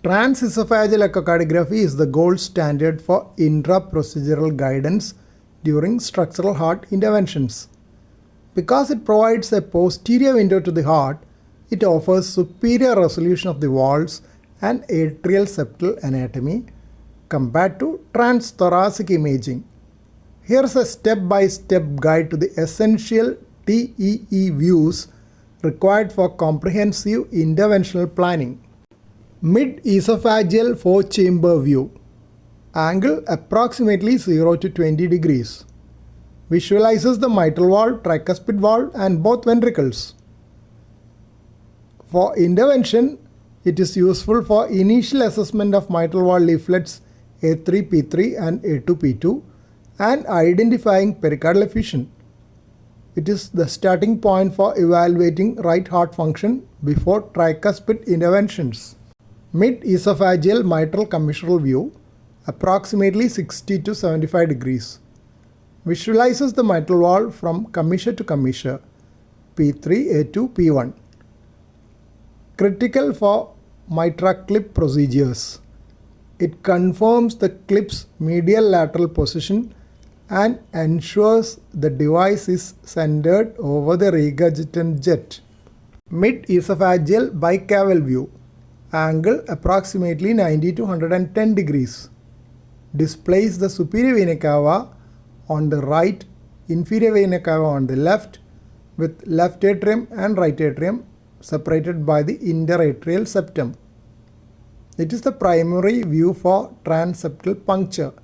Transesophageal echocardiography is the gold standard for intra-procedural guidance during structural heart interventions. Because it provides a posterior window to the heart, it offers superior resolution of the valves and atrial septal anatomy compared to transthoracic imaging. Here's a step-by-step guide to the essential TEE views required for comprehensive interventional planning. Mid-esophageal 4-chamber view. Angle approximately 0 to 20 degrees. Visualizes the mitral valve, tricuspid valve and both ventricles. For intervention, it is useful for initial assessment of mitral valve leaflets A3, P3 and A2, P2 and identifying pericardial effusion. It is the starting point for evaluating right heart function before tricuspid interventions. Mid-esophageal mitral commissural view, approximately 60 to 75 degrees. Visualizes the mitral valve from commissure to commissure, P3, A2, P1. Critical for mitra clip procedures. It confirms the clip's medial lateral position and ensures the device is centered over the regurgitant jet. Mid-esophageal bicaval view. Angle approximately 90 to 110 degrees. Displays the superior vena cava on the right, inferior vena cava on the left, with left atrium and right atrium separated by the interatrial septum. It is the primary view for transeptal puncture.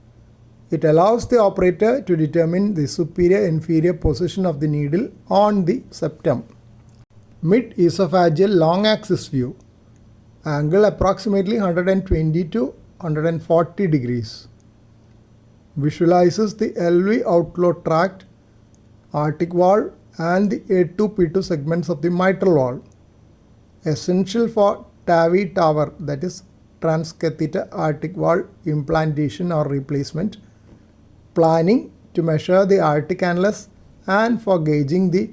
It allows the operator to determine the superior-inferior position of the needle on the septum. Mid-esophageal long axis view. Angle approximately 120 to 140 degrees. Visualizes the LV outflow tract, aortic valve and the A2, P2 segments of the mitral valve. Essential for TAVI tower, that is transcatheter aortic valve implantation or replacement, planning to measure the aortic annulus and for gauging the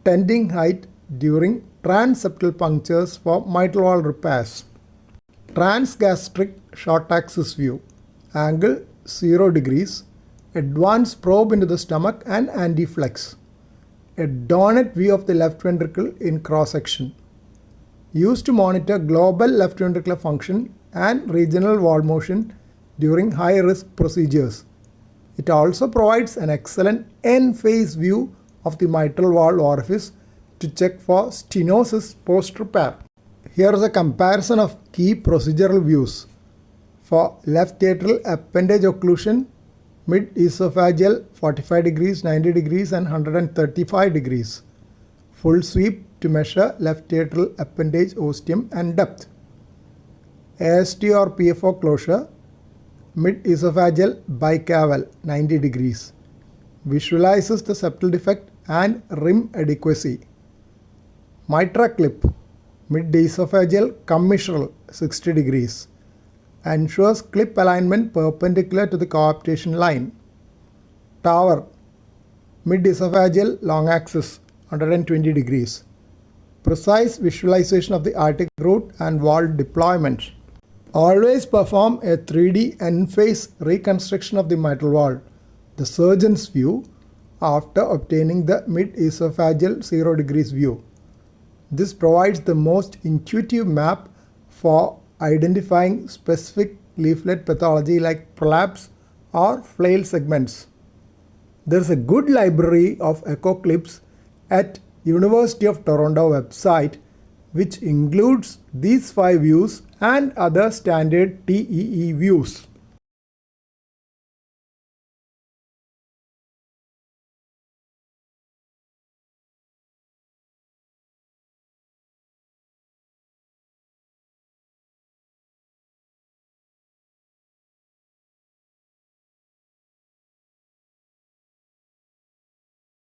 tending height during transeptal punctures for mitral valve repairs. Transgastric short axis view. Angle 0 degrees. Advanced probe into the stomach and antiflex. A donut view of the left ventricle in cross section. Used to monitor global left ventricular function and regional valve motion during high-risk procedures. It also provides an excellent end-phase view of the mitral valve orifice to check for stenosis post-repair. Here is a comparison of key procedural views. For left atrial appendage occlusion, mid-esophageal 45 degrees, 90 degrees and 135 degrees. Full sweep to measure left atrial appendage ostium and depth. AST or PFO closure, mid-esophageal bicaval 90 degrees. Visualizes the septal defect and rim adequacy. Mitra clip, mid-esophageal commissural 60 degrees. Ensures clip alignment perpendicular to the coaptation line. Tower, mid-esophageal long axis 120 degrees. Precise visualization of the aortic root and valve deployment. Always perform a 3D end-phase reconstruction of the mitral valve, the surgeon's view, after obtaining the mid-esophageal 0 degrees view. This provides the most intuitive map for identifying specific leaflet pathology like prolapse or flail segments. There is a good library of echo clips at University of Toronto website which includes these 5 views and other standard TEE views.